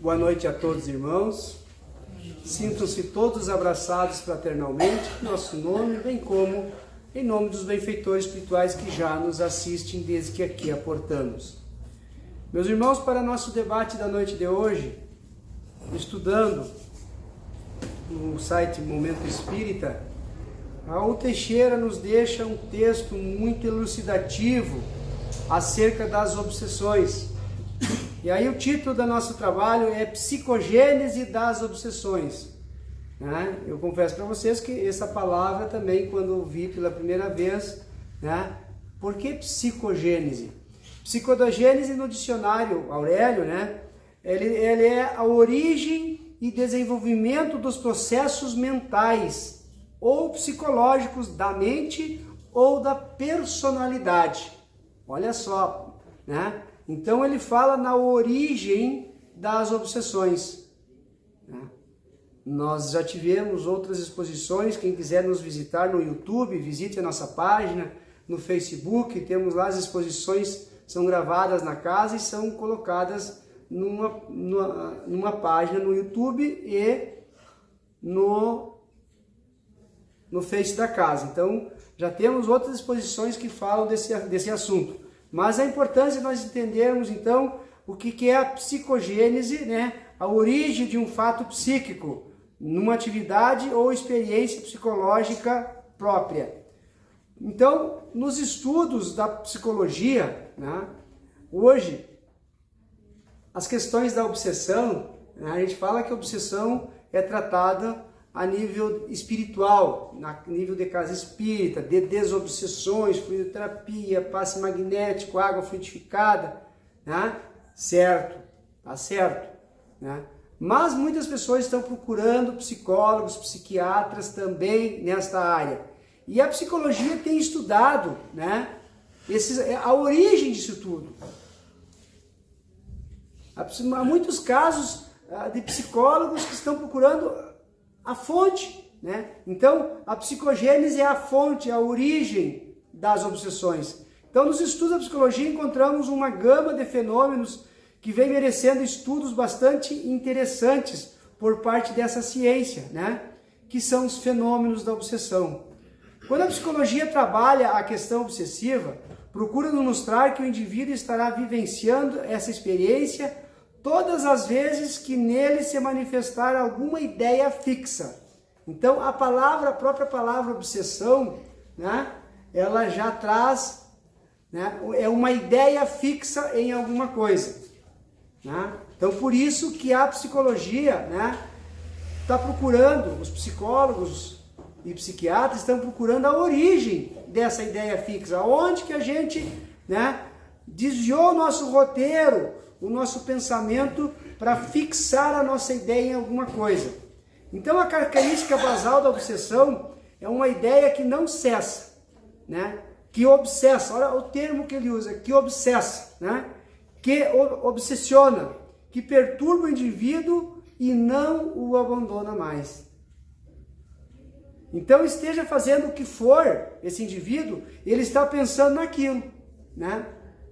Boa noite a todos, irmãos. Sintam-se todos abraçados fraternalmente em nosso nome, bem como em nome dos benfeitores espirituais que já nos assistem desde que aqui aportamos. Meus irmãos, para nosso debate da noite de hoje, estudando no site Momento Espírita, Raul Teixeira nos deixa um texto muito elucidativo acerca das obsessões. E aí o título do nosso trabalho é Psicogênese das Obsessões. Eu confesso para vocês que essa palavra também, quando ouvi pela primeira vez, por que psicogênese? Psicogênese no dicionário Aurélio, ele é a origem e desenvolvimento dos processos mentais ou psicológicos da mente ou da personalidade. Olha só, Então ele fala na origem das obsessões. Nós já tivemos outras exposições, quem quiser nos visitar no YouTube, visite a nossa página, no Facebook, temos lá as exposições, são gravadas na casa e são colocadas numa página no YouTube e no Face da casa. Então já temos outras exposições que falam desse assunto. Mas a importância de nós entendermos, então, o que é a psicogênese, a origem de um fato psíquico, numa atividade ou experiência psicológica própria. Então, nos estudos da psicologia, hoje, as questões da obsessão, a gente fala que a obsessão é tratada a nível espiritual, a nível de casa espírita, de desobsessões, fluidoterapia, passe magnético, água fluidificada, certo, tá certo, Mas muitas pessoas estão procurando psicólogos, psiquiatras também nesta área. E a psicologia tem estudado, a origem disso tudo. Há muitos casos de psicólogos que estão procurando a fonte, Então, a psicogênese é a fonte, a origem das obsessões. Então, nos estudos da psicologia encontramos uma gama de fenômenos que vem merecendo estudos bastante interessantes por parte dessa ciência, que são os fenômenos da obsessão. Quando a psicologia trabalha a questão obsessiva, procura nos mostrar que o indivíduo estará vivenciando essa experiência todas as vezes que nele se manifestar alguma ideia fixa. Então, a própria palavra obsessão, ela já traz, é uma ideia fixa em alguma coisa. Então, por isso que a psicologia está procurando, os psicólogos e psiquiatras estão procurando a origem dessa ideia fixa. Onde que a gente desviou o nosso roteiro, o nosso pensamento para fixar a nossa ideia em alguma coisa. Então a característica basal da obsessão é uma ideia que não cessa, que obsessa, olha o termo que ele usa, que obsessa, que obsessiona, que perturba o indivíduo e não o abandona mais. Então esteja fazendo o que for esse indivíduo, ele está pensando naquilo,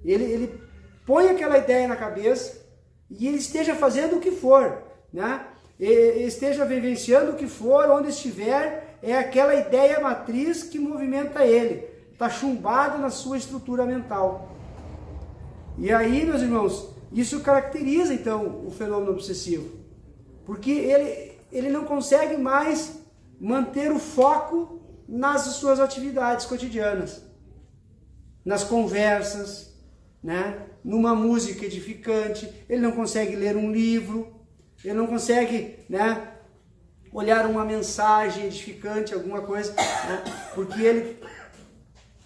Ele põe aquela ideia na cabeça e ele esteja fazendo o que for, esteja vivenciando o que for, onde estiver, é aquela ideia matriz que movimenta ele, está chumbado na sua estrutura mental. E aí, meus irmãos, isso caracteriza então o fenômeno obsessivo, porque ele não consegue mais manter o foco nas suas atividades cotidianas, nas conversas, numa música edificante, ele não consegue ler um livro, ele não consegue olhar uma mensagem edificante, alguma coisa, porque ele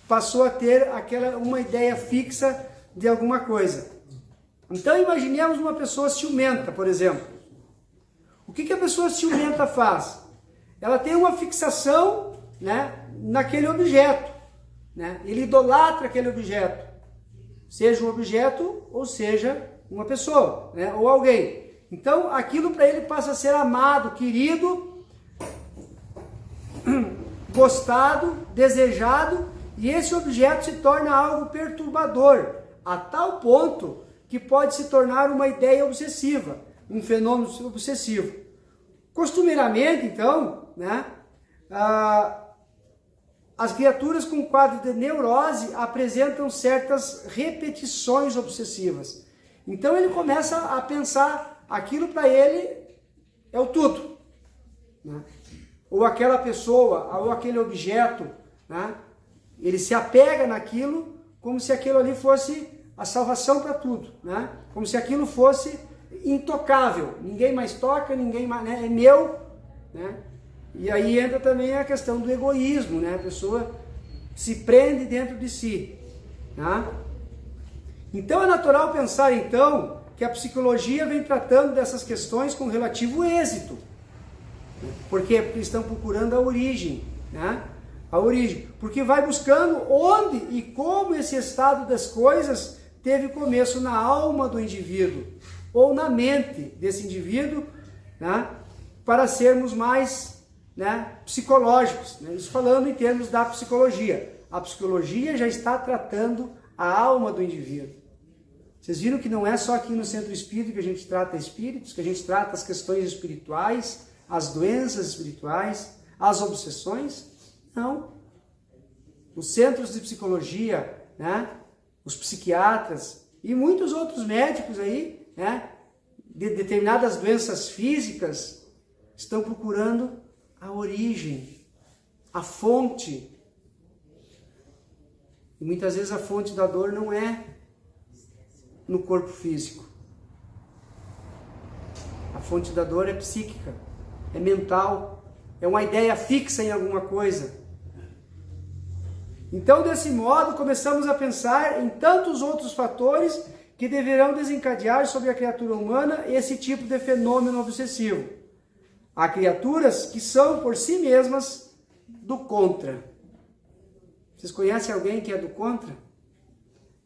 passou a ter uma ideia fixa de alguma coisa. Então imaginemos uma pessoa ciumenta, por exemplo. O que a pessoa ciumenta faz? Ela tem uma fixação naquele objeto, ele idolatra aquele objeto. Seja um objeto ou seja uma pessoa, ou alguém. Então aquilo para ele passa a ser amado, querido, gostado, desejado, e esse objeto se torna algo perturbador, a tal ponto que pode se tornar uma ideia obsessiva. um fenômeno obsessivo. Costumeiramente, então, né, as criaturas com quadro de neurose apresentam certas repetições obsessivas. Então ele começa a pensar aquilo para ele é o tudo, né? Ou aquela pessoa, ou aquele objeto, né? Ele se apega naquilo como se aquilo ali fosse a salvação para tudo, né? Como se aquilo fosse intocável, ninguém mais toca, ninguém mais, né? É meu, né? E aí entra também a questão do egoísmo, né? A pessoa se prende dentro de si, né? Então é natural pensar então que a psicologia vem tratando dessas questões com relativo êxito. Por quê? Porque estão procurando a origem, né? A origem, porque vai buscando onde e como esse estado das coisas teve começo na alma do indivíduo ou na mente desse indivíduo, né? Para sermos mais, né, psicológicos, né? Isso falando em termos da psicologia. A psicologia já está tratando a alma do indivíduo. Vocês viram que não é só aqui no Centro Espírita que a gente trata espíritos, que a gente trata as questões espirituais, as doenças espirituais, as obsessões? Não. Os centros de psicologia, né, os psiquiatras e muitos outros médicos aí, né, de determinadas doenças físicas, estão procurando a origem, a fonte. E muitas vezes a fonte da dor não é no corpo físico. A fonte da dor é psíquica, é mental, é uma ideia fixa em alguma coisa. Então, desse modo, começamos a pensar em tantos outros fatores que deverão desencadear sobre a criatura humana esse tipo de fenômeno obsessivo. Há criaturas que são, por si mesmas, do contra. Vocês conhecem alguém que é do contra?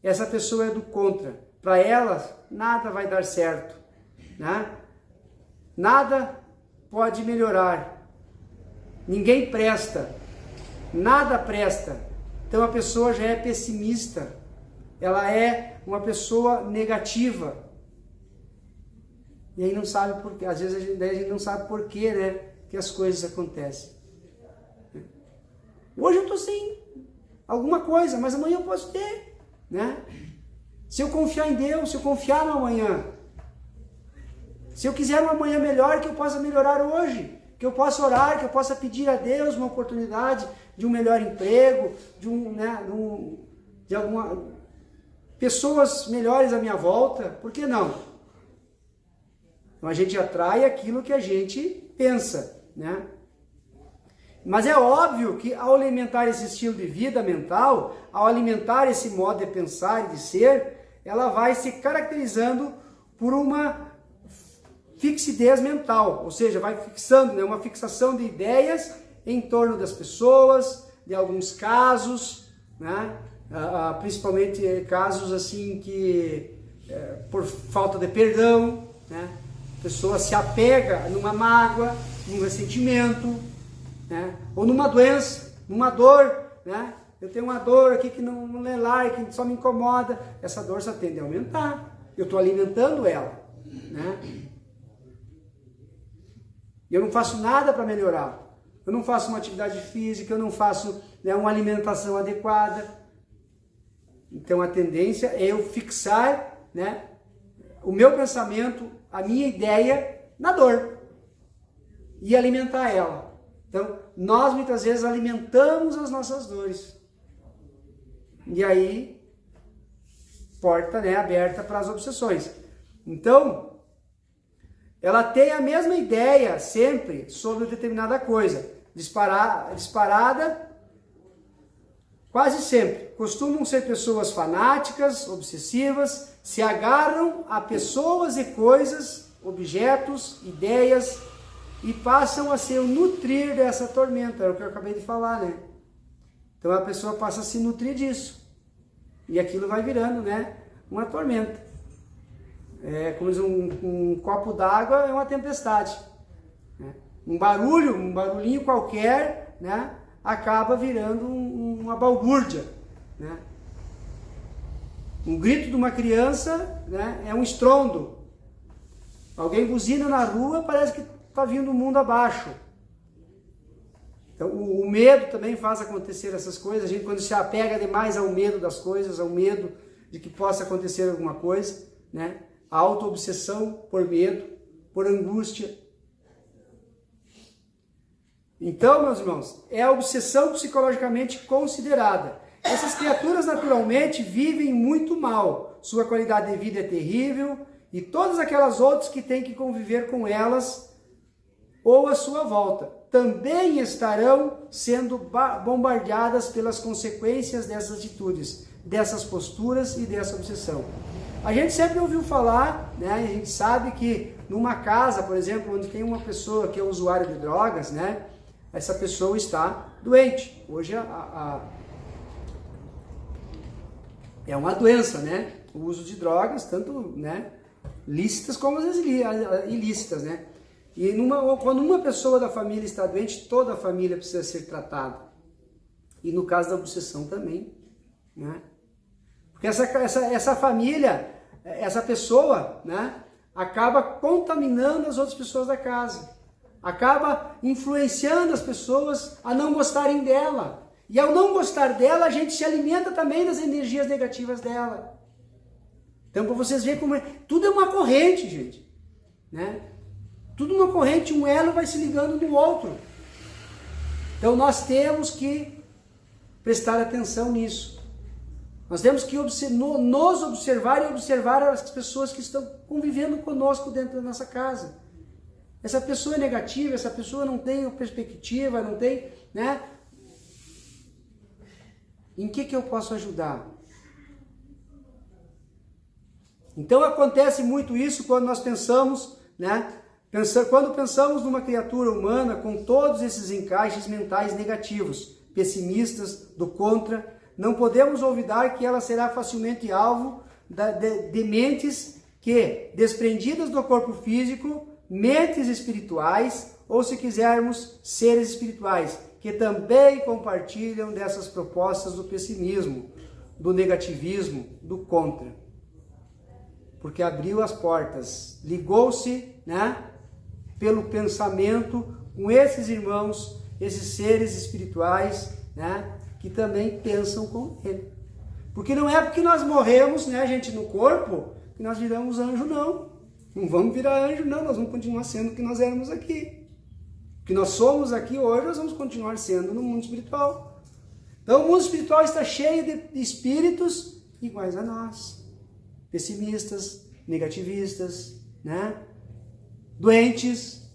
Essa pessoa é do contra. Para ela, nada vai dar certo, né? Nada pode melhorar. Ninguém presta. Nada presta. Então a pessoa já é pessimista. Ela é uma pessoa negativa. E aí não sabe por quê. Às vezes a gente não sabe por quê, né, que as coisas acontecem. Hoje eu estou sem alguma coisa, mas amanhã eu posso ter, né? Se eu confiar em Deus, se eu confiar no amanhã, se eu quiser um amanhã melhor, que eu possa melhorar hoje, que eu possa orar, que eu possa pedir a Deus uma oportunidade de um melhor emprego, de alguma pessoas melhores à minha volta, por que não? Então a gente atrai aquilo que a gente pensa, né? Mas é óbvio que ao alimentar esse estilo de vida mental, ao alimentar esse modo de pensar e de ser, ela vai se caracterizando por uma fixidez mental, ou seja, vai fixando, né, uma fixação de ideias em torno das pessoas, de alguns casos, né, principalmente casos assim que, por falta de perdão, né, a pessoa se apega numa mágoa, num ressentimento, né, ou numa doença, numa dor, né? Eu tenho uma dor aqui que não é lá, que só me incomoda. Essa dor só tende a aumentar. Eu estou alimentando ela, né? Eu não faço nada para melhorar. Eu não faço uma atividade física, eu não faço, né, uma alimentação adequada. Então a tendência é eu fixar, né, o meu pensamento, a minha ideia na dor e alimentar ela. Então, nós muitas vezes alimentamos as nossas dores. E aí, porta, né, aberta para as obsessões. Então, ela tem a mesma ideia sempre sobre determinada coisa. Disparada, quase sempre. Costumam ser pessoas fanáticas, obsessivas, se agarram a pessoas e coisas, objetos, ideias, e passam a se nutrir dessa tormenta, é o que eu acabei de falar, né? Então a pessoa passa a se nutrir disso. E aquilo vai virando, né, uma tormenta. É como diz, um copo d'água é uma tempestade, né? Um barulhinho qualquer, né, acaba virando uma balbúrdia, né? Um grito de uma criança, né, é um estrondo. Alguém buzina na rua, parece que está vindo o mundo abaixo. Então, o medo também faz acontecer essas coisas. A gente, quando se apega demais ao medo das coisas, ao medo de que possa acontecer alguma coisa, né? A auto-obsessão por medo, por angústia. Então, meus irmãos, é a obsessão psicologicamente considerada. Essas criaturas, naturalmente, vivem muito mal. Sua qualidade de vida é terrível e todas aquelas outras que têm que conviver com elas ou à sua volta também estarão sendo bombardeadas pelas consequências dessas atitudes, dessas posturas e dessa obsessão. A gente sempre ouviu falar, né? A gente sabe que numa casa, por exemplo, onde tem uma pessoa que é usuária de drogas, né? Essa pessoa está doente. Hoje é uma doença, né? O uso de drogas, tanto, né, lícitas como as ilícitas, né? E quando uma pessoa da família está doente, toda a família precisa ser tratada. E no caso da obsessão também, né? Porque essa família, essa pessoa, né, acaba contaminando as outras pessoas da casa. Acaba influenciando as pessoas a não gostarem dela. E ao não gostar dela, a gente se alimenta também das energias negativas dela. Então, para vocês verem como é, tudo é uma corrente, gente, né? Tudo uma corrente, um elo vai se ligando no outro. Então, nós temos que prestar atenção nisso. Nós temos que nos observar e observar as pessoas que estão convivendo conosco dentro da nossa casa. Essa pessoa é negativa, essa pessoa não tem perspectiva, não tem, né? Em que eu posso ajudar? Então acontece muito isso quando nós pensamos, né? Quando pensamos numa criatura humana com todos esses encaixes mentais negativos, pessimistas, do contra, não podemos olvidar que ela será facilmente alvo de mentes que, desprendidas do corpo físico, mentes espirituais, ou se quisermos, seres espirituais, que também compartilham dessas propostas do pessimismo, do negativismo, do contra. Porque abriu as portas, ligou-se, né, pelo pensamento com esses irmãos, esses seres espirituais, né, que também pensam como ele. Porque não é porque nós morremos, né, gente, no corpo, que nós viramos anjo, não. Não vamos virar anjo, não. Nós vamos continuar sendo o que nós éramos aqui. O que nós somos aqui hoje, nós vamos continuar sendo no mundo espiritual. Então, o mundo espiritual está cheio de espíritos iguais a nós. Pessimistas, negativistas, né? Doentes,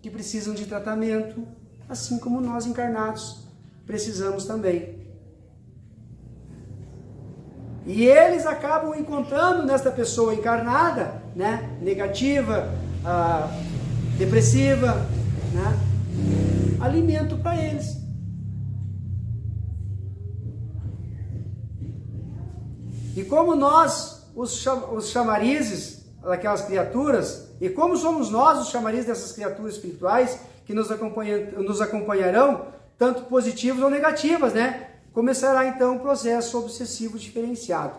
que precisam de tratamento, assim como nós encarnados precisamos também. E eles acabam encontrando nesta pessoa encarnada, né, negativa, depressiva, né, alimento para eles. E como nós, os chamarizes daquelas criaturas, e como somos nós os chamarizes dessas criaturas espirituais que nos acompanharão, tanto positivas ou negativas, né? Começará então um processo obsessivo diferenciado.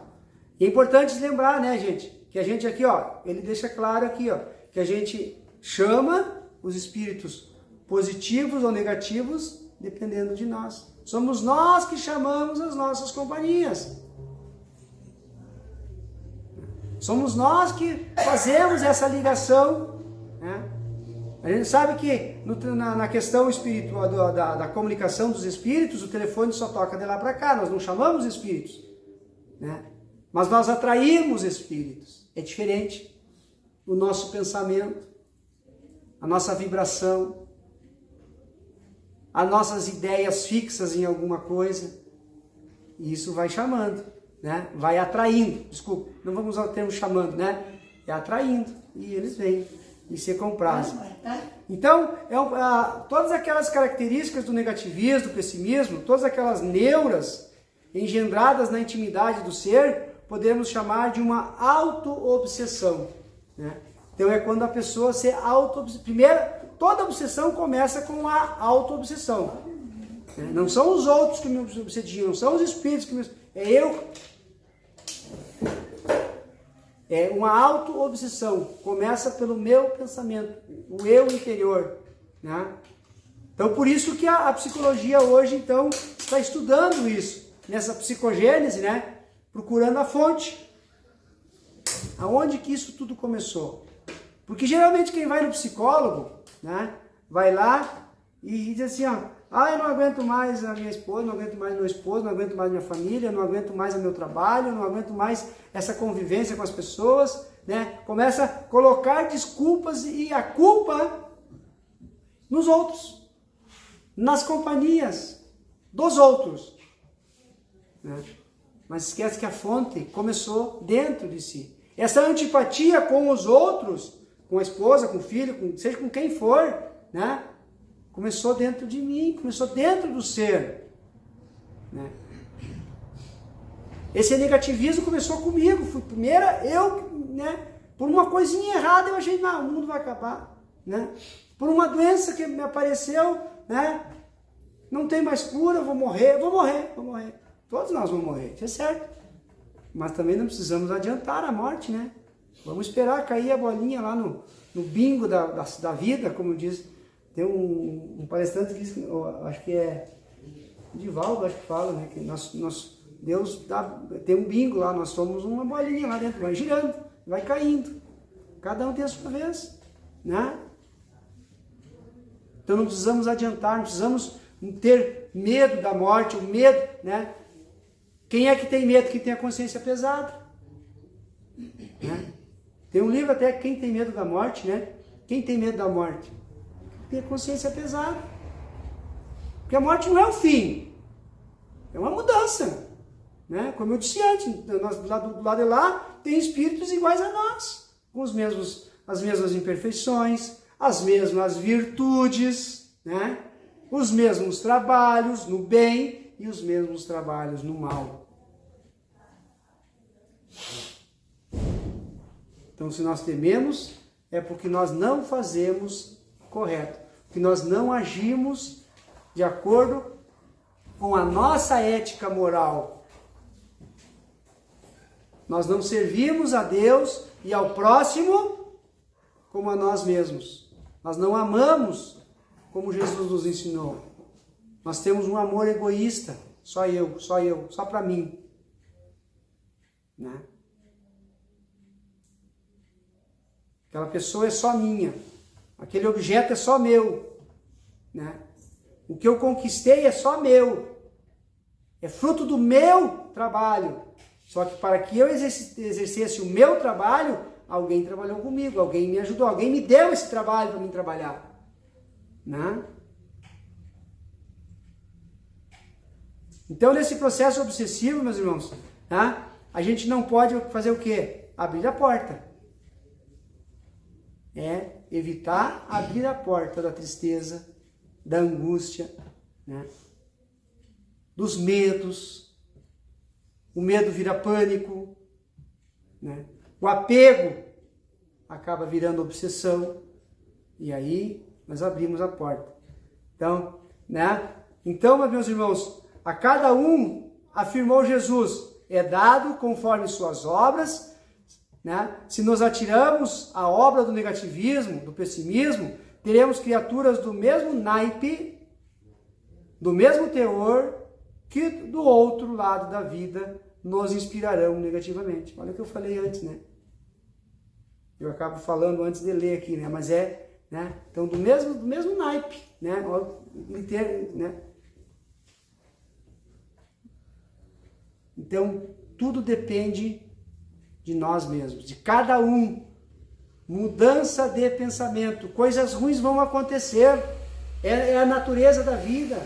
E é importante lembrar, né, gente, que a gente aqui, ó, ele deixa claro aqui, ó, que a gente chama os espíritos positivos ou negativos dependendo de nós. Somos nós que chamamos as nossas companhias. Somos nós que fazemos essa ligação, né? A gente sabe que na questão espiritual da comunicação dos espíritos, o telefone só toca de lá para cá, nós não chamamos espíritos, né? Mas nós atraímos espíritos. É diferente o nosso pensamento, a nossa vibração, as nossas ideias fixas em alguma coisa, e isso vai chamando, né? Vai atraindo, desculpa, não vamos usar o termo chamando, né? É atraindo, e eles vêm e se comprazem. Então, todas aquelas características do negativismo, do pessimismo, todas aquelas neuras engendradas na intimidade do ser, podemos chamar de uma auto-obsessão, né? Então é quando a pessoa se auto-obsessiva. Primeiro, toda obsessão começa com a auto-obsessão. Não são os outros que me obsediam, não são os espíritos que me... É eu. É uma auto-obsessão. Começa pelo meu pensamento, o eu interior, né? Então, por isso que a psicologia hoje, então, está estudando isso, nessa psicogênese, né? Procurando a fonte. Aonde que isso tudo começou? Porque geralmente quem vai no psicólogo, né? Vai lá e diz assim, ó, eu não aguento mais a minha esposa, não aguento mais meu esposo, não aguento mais minha família, não aguento mais o meu trabalho, não aguento mais essa convivência com as pessoas, né? Começa a colocar desculpas e a culpa nos outros, nas companhias dos outros, né? Mas esquece que a fonte começou dentro de si. Essa antipatia com os outros, com a esposa, com o filho, seja com quem for, né? Começou dentro de mim, começou dentro do ser, né? Esse negativismo começou comigo, fui primeira eu, né? Por uma coisinha errada eu achei, não, o mundo vai acabar, né? Por uma doença que me apareceu, né? Não tem mais cura, vou morrer. Todos nós vamos morrer, isso é certo. Mas também não precisamos adiantar a morte, né? Vamos esperar cair a bolinha lá no bingo da vida, como diz. Tem um palestrante que diz, acho que é Divaldo, acho que fala, né? Que Deus tem um bingo lá, nós somos uma bolinha lá dentro, vai girando, vai caindo. Cada um tem a sua vez, né? Então não precisamos adiantar, não precisamos ter medo da morte, o medo, né? Quem é que tem medo? Quem tem a consciência pesada, né? Tem um livro até, Quem tem medo da morte, né? Quem tem medo da morte? Tem a consciência pesada. Porque a morte não é o fim, é uma mudança, né? Como eu disse antes, do lado de lá tem espíritos iguais a nós, com as mesmas imperfeições, as mesmas virtudes, né? Os mesmos trabalhos no bem e os mesmos trabalhos no mal. Então, se nós tememos, é porque nós não fazemos correto, porque nós não agimos de acordo com a nossa ética moral. Nós não servimos a Deus e ao próximo como a nós mesmos. Nós não amamos como Jesus nos ensinou. Nós temos um amor egoísta, só eu, só para mim, né? Aquela pessoa é só minha, aquele objeto é só meu, né? O que eu conquistei é só meu, é fruto do meu trabalho. Só que para que eu exercesse o meu trabalho, alguém trabalhou comigo, alguém me ajudou, alguém me deu esse trabalho para mim trabalhar, né? Então, nesse processo obsessivo, meus irmãos, tá? A gente não pode fazer o quê? Abrir a porta. É evitar abrir a porta da tristeza, da angústia, né? Dos medos. O medo vira pânico, né? O apego acaba virando obsessão. E aí nós abrimos a porta. Então, né? Então, meus irmãos, a cada um, afirmou Jesus, é dado conforme suas obras, né? Se nos atiramos à obra do negativismo, do pessimismo, teremos criaturas do mesmo naipe, do mesmo teor, que do outro lado da vida nos inspirarão negativamente. Olha o que eu falei antes, né? Eu acabo falando antes de ler aqui, né? Mas né? Então, do mesmo naipe, né? Né? Então, tudo depende de nós mesmos, de cada um. Mudança de pensamento. Coisas ruins vão acontecer. É a natureza da vida.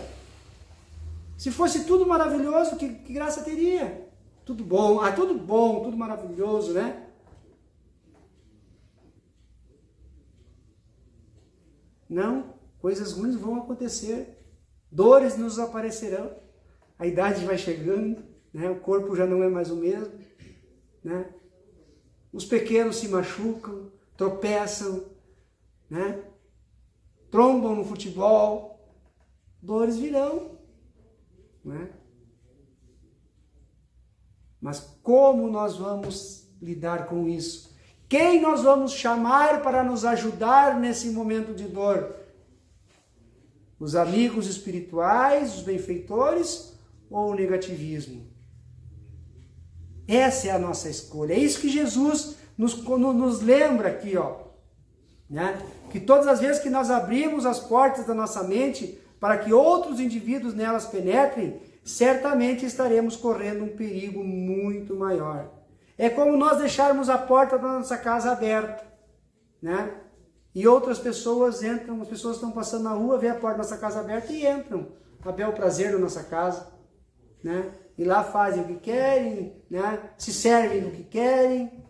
Se fosse tudo maravilhoso, que graça teria? Tudo bom, tudo maravilhoso, né? Não, coisas ruins vão acontecer. Dores nos aparecerão. A idade vai chegando, né? O corpo já não é mais o mesmo, né? Os pequenos se machucam, tropeçam, né? Trombam no futebol, dores virão, né? Mas como nós vamos lidar com isso? Quem nós vamos chamar para nos ajudar nesse momento de dor? Os amigos espirituais, os benfeitores ou o negativismo? Essa é a nossa escolha. É isso que Jesus nos lembra aqui, ó, né? Que todas as vezes que nós abrimos as portas da nossa mente para que outros indivíduos nelas penetrem, certamente estaremos correndo um perigo muito maior. É como nós deixarmos a porta da nossa casa aberta, né? E outras pessoas entram, as pessoas estão passando na rua, vê a porta da nossa casa aberta e entram a bel prazer na nossa casa, né? E lá fazem o que querem, né? Se servem do que querem.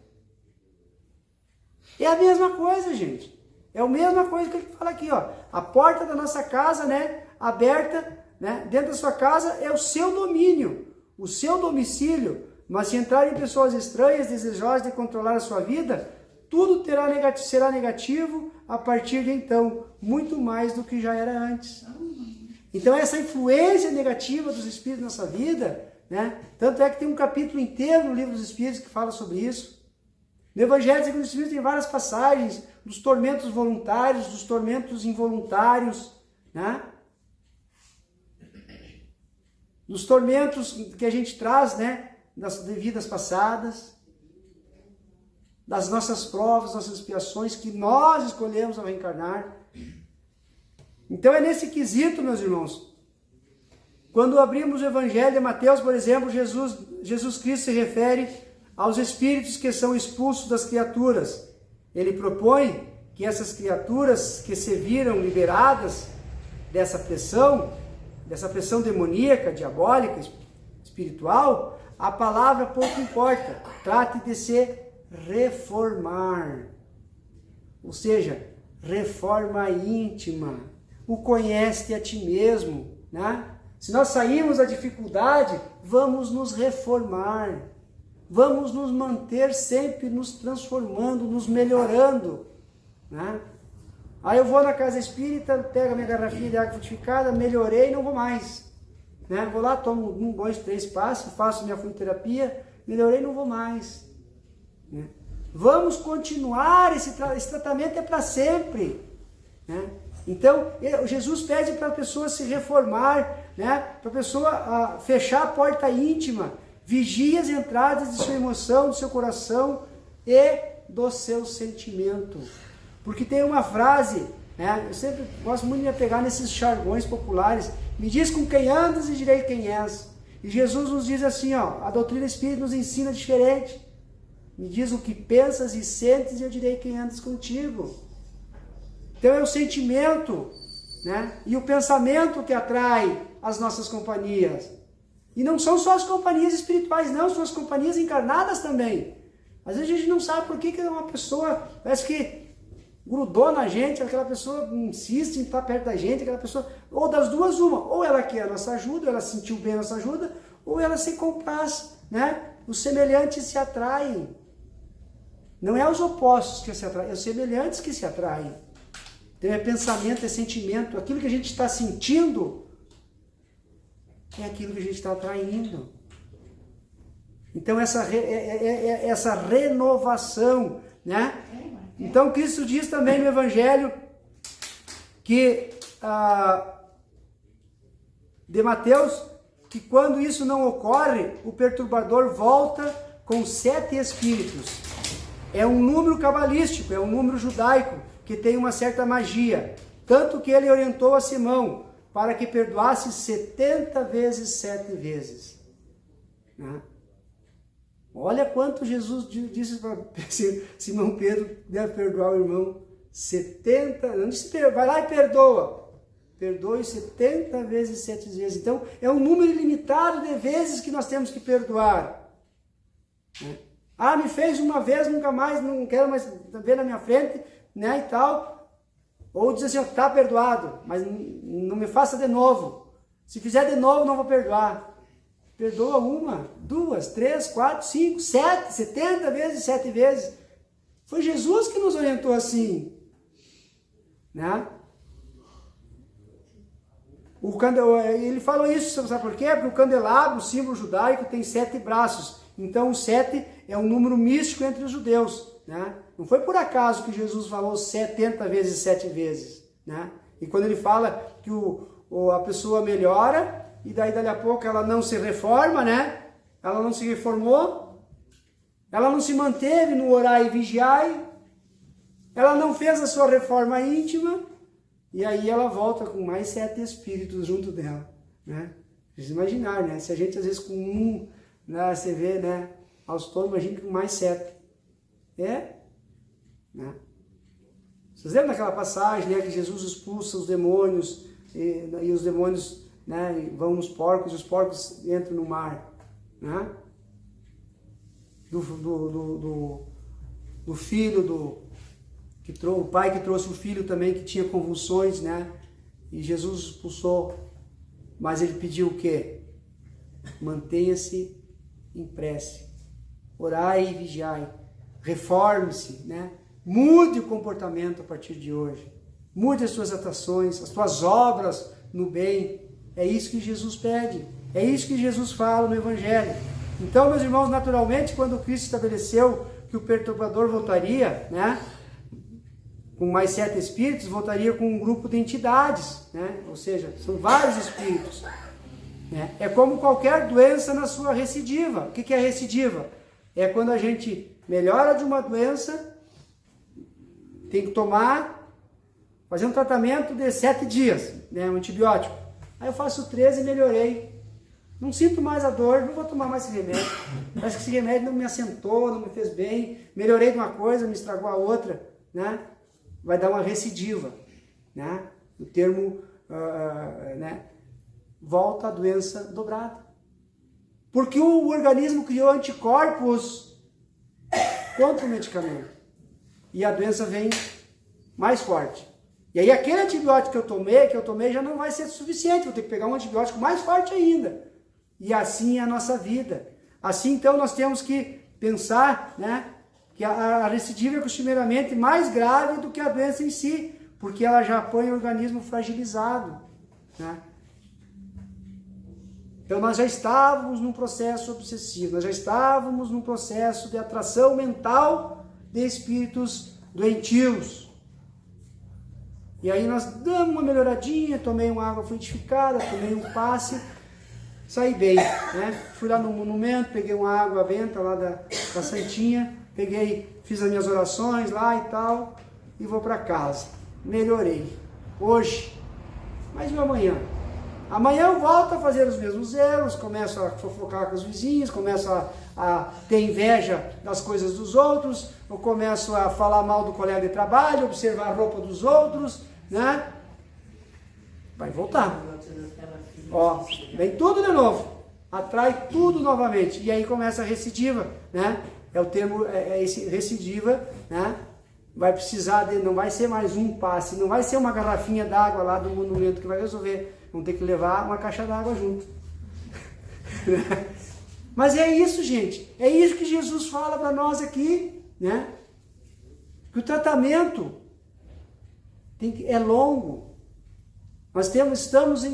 É a mesma coisa, gente. É a mesma coisa que ele fala aqui, ó. A porta da nossa casa, né, aberta, né, dentro da sua casa é o seu domínio, o seu domicílio. Mas se entrarem pessoas estranhas, desejosas de controlar a sua vida, tudo será negativo a partir de então, muito mais do que já era antes. Então essa influência negativa dos espíritos na nossa vida, né, tanto é que tem um capítulo inteiro no Livro dos Espíritos que fala sobre isso. No Evangelho segundo os Espíritos tem várias passagens dos tormentos voluntários, dos tormentos involuntários, né? Dos tormentos que a gente traz, né, das vidas passadas, das nossas provas, nossas expiações que nós escolhemos ao reencarnar. Então é nesse quesito, meus irmãos, quando abrimos o Evangelho de Mateus, por exemplo, Jesus Cristo se refere aos espíritos que são expulsos das criaturas. Ele propõe que essas criaturas que se viram liberadas dessa pressão demoníaca, diabólica, espiritual, a palavra pouco importa. Trate de se reformar. Ou seja, reforma íntima. O conhece a ti mesmo, né? Se nós sairmos da dificuldade, vamos nos reformar. Vamos nos manter sempre nos transformando, nos melhorando, né? Aí eu vou na casa espírita, pego a minha garrafinha de água frutificada, melhorei, não vou mais, né? Vou lá, tomo 1, 2, 3 passos, faço minha fluidoterapia, melhorei, não vou mais, né? Vamos continuar, esse tratamento é para sempre, né? Então, Jesus pede para a pessoa se reformar, né? Para a pessoa fechar a porta íntima, vigie as entradas de sua emoção, do seu coração e do seu sentimento. Porque tem uma frase, né? Eu sempre gosto muito de me pegar nesses jargões populares. Me diz com quem andas e direi quem és. E Jesus nos diz assim, ó, a doutrina espírita nos ensina diferente. Me diz o que pensas e sentes e eu direi quem andas contigo. Então é o sentimento, né? E o pensamento que atrai as nossas companhias. E não são só as companhias espirituais, não, são as companhias encarnadas também. Às vezes a gente não sabe por que uma pessoa parece que grudou na gente, aquela pessoa insiste em estar perto da gente, aquela pessoa, ou das duas uma, ou ela quer a nossa ajuda, ou ela sentiu bem a nossa ajuda, ou ela se compraz, né? Os semelhantes se atraem. Não é os opostos que se atraem, é os semelhantes que se atraem. Então é pensamento, é sentimento, aquilo que a gente está sentindo é aquilo que a gente está atraindo. Então essa renovação, né? Então Cristo diz também no Evangelho que de Mateus, que quando isso não ocorre, o perturbador volta com 7 espíritos. É um número cabalístico, é um número judaico, que tem uma certa magia. Tanto que ele orientou a Simão para que perdoasse 70 vezes 7 vezes. Né? Olha quanto Jesus disse para Simão Pedro deve perdoar o irmão. 70, não disse, vai lá e perdoa. Perdoe 70 vezes 7 vezes. Então, é um número ilimitado de vezes que nós temos que perdoar. Né? Ah, me fez uma vez, nunca mais, não quero mais ver na minha frente, né, e tal. Ou diz assim, está perdoado, mas não me faça de novo. Se fizer de novo, não vou perdoar. Perdoa 1, 2, 3, 4, 5, 7, 70 vezes, 7 vezes. Foi Jesus que nos orientou assim. Né? Ele falou isso, sabe por quê? Porque o candelabro, o símbolo judaico, tem 7 braços. Então o 7 é um número místico entre os judeus, né? Não foi por acaso que Jesus falou 70 vezes 7 vezes, né? E quando ele fala que a pessoa melhora, e daí dali a pouco ela não se reforma, né? Ela não se reformou, ela não se manteve no orar e vigiar, ela não fez a sua reforma íntima, e aí ela volta com mais 7 espíritos junto dela, né? Vocês imaginar, né? Se a gente às vezes com um, né, você vê, né, aos todos, imagina com mais 7. Né? Vocês lembram daquela passagem, né, que Jesus expulsa os demônios, e os demônios, né, vão nos porcos, e os porcos entram no mar, né? Do filho, o pai que trouxe o filho também, que tinha convulsões, né? E Jesus expulsou, mas ele pediu o quê? Mantenha-se em prece, orai e vigiai, reforme-se, né? Mude o comportamento a partir de hoje, mude as suas atuações, as suas obras no bem. É isso que Jesus pede, é isso que Jesus fala no Evangelho. Então, meus irmãos, naturalmente, quando Cristo estabeleceu que o perturbador voltaria, né, com mais 7 espíritos, voltaria com um grupo de entidades, né? Ou seja, são vários espíritos, né? É como qualquer doença na sua recidiva. O que é recidiva? É quando a gente melhora de uma doença, tem que fazer um tratamento de 7 dias, né, um antibiótico. Aí eu faço 13 e melhorei. Não sinto mais a dor, não vou tomar mais esse remédio. Parece que esse remédio não me assentou, não me fez bem. Melhorei de uma coisa, me estragou a outra, né? Vai dar uma recidiva, né? O termo, né? Volta a doença dobrada. Porque o organismo criou anticorpos contra o medicamento. E a doença vem mais forte. E aí aquele antibiótico que eu tomei já não vai ser suficiente. Vou ter que pegar um antibiótico mais forte ainda. E assim é a nossa vida. Assim, então, nós temos que pensar, né, que a recidiva é costumeiramente mais grave do que a doença em si, porque ela já põe o organismo fragilizado, né? Então nós já estávamos num processo obsessivo, nós já estávamos num processo de atração mental de espíritos doentios. E aí nós damos uma melhoradinha, tomei uma água frutificada, tomei um passe, saí bem, né? Fui lá no monumento, peguei uma água benta lá da Santinha, fiz as minhas orações lá e tal, e vou para casa. Melhorei. Hoje, mas e amanhã? Amanhã eu volto a fazer os mesmos erros, começo a fofocar com os vizinhos, começo a ter inveja das coisas dos outros, eu começo a falar mal do colega de trabalho, observar a roupa dos outros, né? Vai voltar. Ó, vem tudo de novo, atrai tudo novamente, e aí começa a recidiva, né? É o termo, esse recidiva, né? Vai precisar não vai ser mais um passe, não vai ser uma garrafinha d'água lá do monumento que vai resolver, vão ter que levar uma caixa d'água junto. Mas é isso, gente, é isso que Jesus fala para nós aqui, né? Que o tratamento é longo. Nós estamos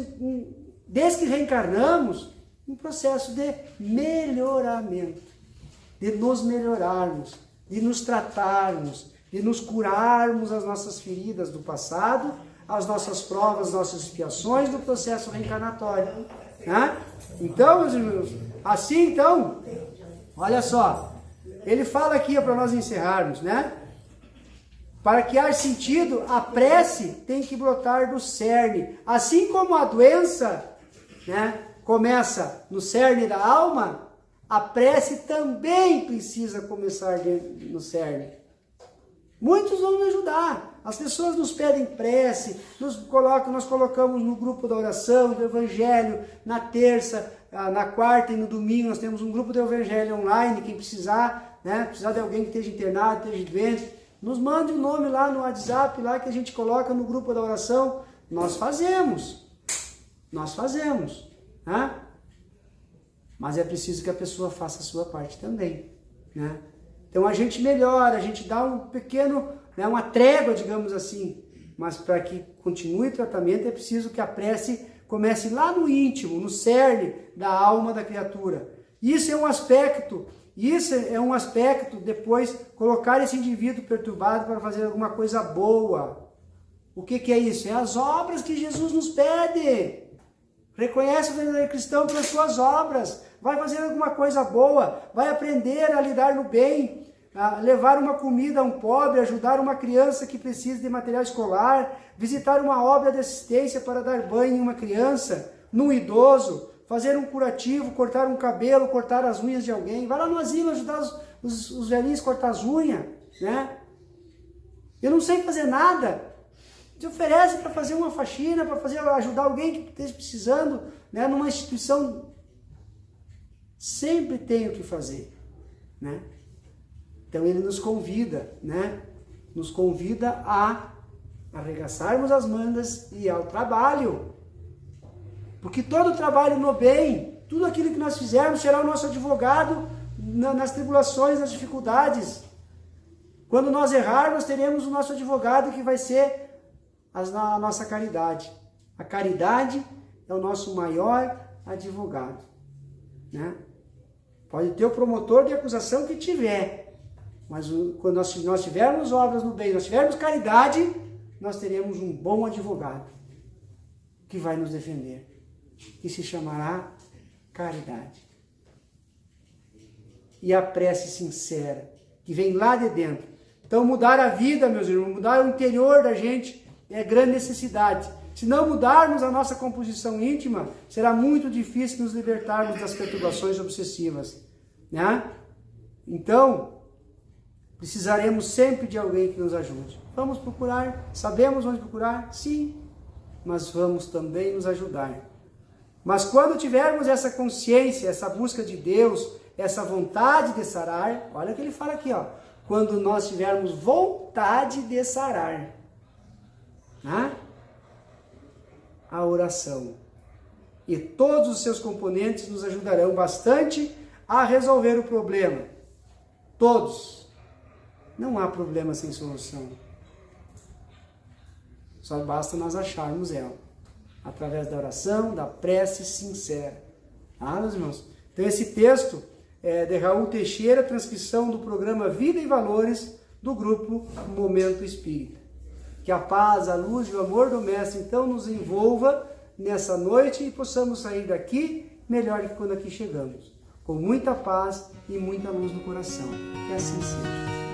desde que reencarnamos, um processo de melhoramento, de nos melhorarmos, de nos tratarmos, de nos curarmos as nossas feridas do passado, as nossas provas, as nossas expiações do processo reencarnatório, né? Então, meus irmãos, assim então, olha só, ele fala aqui para nós encerrarmos, né? Para que haja sentido, a prece tem que brotar do cerne. Assim como a doença, né, começa no cerne da alma, a prece também precisa começar no cerne. Muitos vão me ajudar. As pessoas nos pedem prece, nós colocamos no grupo da oração, do Evangelho, na terça, na quarta e no domingo nós temos um grupo do Evangelho online, quem precisar, né, precisar de alguém que esteja internado, esteja doente, nos mande um nome lá no WhatsApp, lá que a gente coloca no grupo da oração. Nós fazemos, né? Mas é preciso que a pessoa faça a sua parte também, né? Então a gente melhora, a gente dá um pequeno, né, uma trégua, digamos assim, mas para que continue o tratamento é preciso que a prece comece lá no íntimo, no cerne da alma da criatura. Isso é um aspecto, depois, colocar esse indivíduo perturbado para fazer alguma coisa boa. O que é isso? É as obras que Jesus nos pede. Reconhece o verdadeiro cristão pelas suas obras. Vai fazer alguma coisa boa, vai aprender a lidar no bem, a levar uma comida a um pobre, ajudar uma criança que precisa de material escolar, visitar uma obra de assistência para dar banho em uma criança, num idoso, fazer um curativo, cortar um cabelo, cortar as unhas de alguém. Vai lá no asilo ajudar os velhinhos a cortar as unhas, né? Eu não sei fazer nada. Se oferece para fazer uma faxina, para ajudar alguém que esteja precisando, né? Numa instituição. Sempre tem o que fazer, né? Então ele nos convida, né? Nos convida a arregaçarmos as mangas e ir ao trabalho. Porque todo trabalho no bem, tudo aquilo que nós fizermos será o nosso advogado nas tribulações, nas dificuldades. Quando nós errarmos, teremos o nosso advogado que vai ser a nossa caridade. A caridade é o nosso maior advogado, né? Pode ter o promotor de acusação que tiver, mas quando nós tivermos obras no bem, nós tivermos caridade, nós teremos um bom advogado que vai nos defender, que se chamará caridade. E a prece sincera, que vem lá de dentro. Então mudar a vida, meus irmãos, mudar o interior da gente é grande necessidade. Se não mudarmos a nossa composição íntima, será muito difícil nos libertarmos das perturbações obsessivas, né? Então, precisaremos sempre de alguém que nos ajude. Vamos procurar, sabemos onde procurar? Sim, mas vamos também nos ajudar. Mas quando tivermos essa consciência, essa busca de Deus, essa vontade de sarar, olha o que ele fala aqui, ó. Quando nós tivermos vontade de sarar, né? A oração e todos os seus componentes nos ajudarão bastante a resolver o problema. Todos. Não há problema sem solução. Só basta nós acharmos ela através da oração, da prece sincera. Ah, meus irmãos? Então esse texto é de Raul Teixeira, transcrição do programa Vida e Valores do grupo Momento Espírita. Que a paz, a luz e o amor do Mestre, então, nos envolva nessa noite e possamos sair daqui melhor que quando aqui chegamos. Com muita paz e muita luz no coração. Que assim seja.